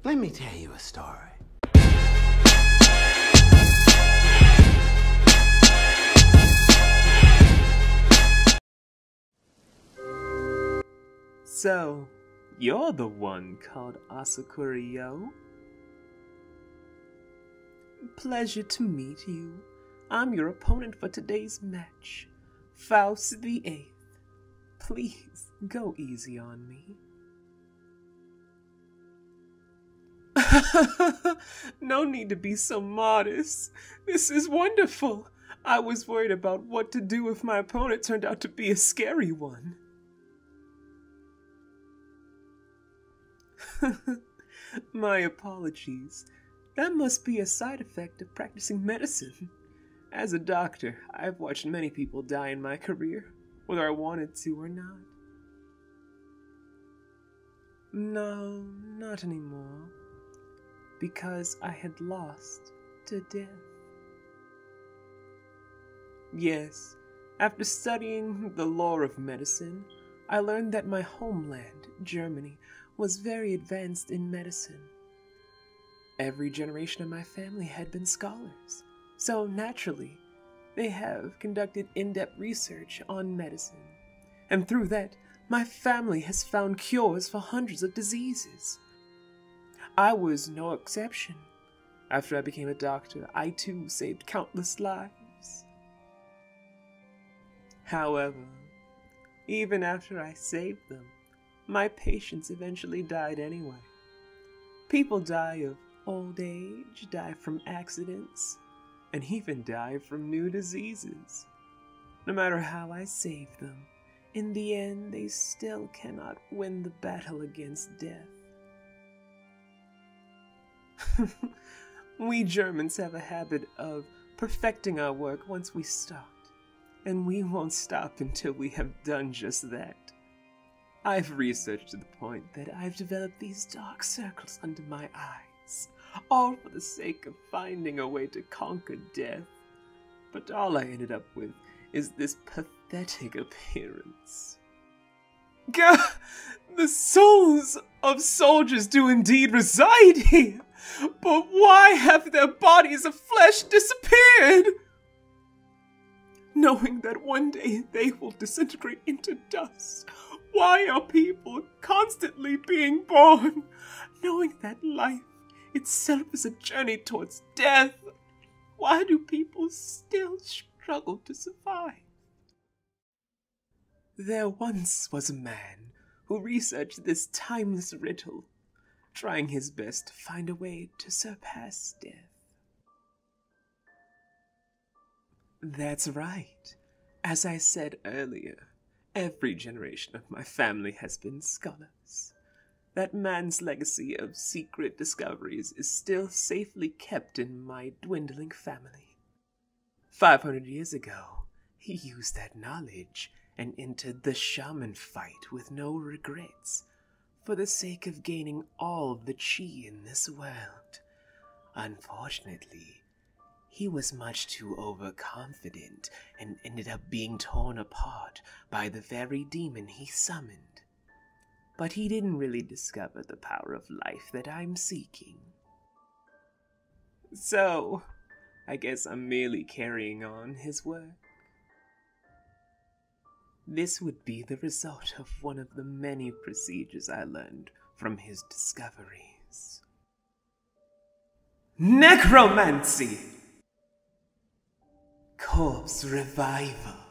Let me tell you a story. So, you're the one called Asakura-yo? Pleasure to meet you. I'm your opponent for today's match, Faust VIII. Please, go easy on me. No need to be so modest. This is wonderful. I was worried about what to do if my opponent turned out to be a scary one. My apologies. That must be a side effect of practicing medicine. As a doctor, I've watched many people die in my career, whether I wanted to or not. No, not anymore. Because I had lost to death. Yes, after studying the lore of medicine, I learned that my homeland, Germany, was very advanced in medicine. Every generation of my family had been scholars, so naturally, they have conducted in-depth research on medicine. And through that, my family has found cures for hundreds of diseases. I was no exception. After I became a doctor, I too saved countless lives. However, even after I saved them, my patients eventually died anyway. People die of old age, die from accidents, and even die from new diseases. No matter how I save them, in the end they still cannot win the battle against death. We Germans have a habit of perfecting our work once we start, and we won't stop until we have done just that. I've researched to the point that I've developed these dark circles under my eyes, all for the sake of finding a way to conquer death. But all I ended up with is this pathetic appearance. Gah! The souls of soldiers do indeed reside here, but why have their bodies of flesh disappeared? Knowing that one day they will disintegrate into dust, why are people constantly being born? Knowing that life itself is a journey towards death, why do people still struggle to survive? There once was a man who researched this timeless riddle, trying his best to find a way to surpass death. That's right. As I said earlier, every generation of my family has been scholars. That man's legacy of secret discoveries is still safely kept in my dwindling family. 500 years ago, he used that knowledge and entered the shaman fight with no regrets, for the sake of gaining all the chi in this world. Unfortunately, he was much too overconfident and ended up being torn apart by the very demon he summoned. But he didn't really discover the power of life that I'm seeking. So, I guess I'm merely carrying on his work. This would be the result of one of the many procedures I learned from his discoveries. Necromancy! Corpse revival.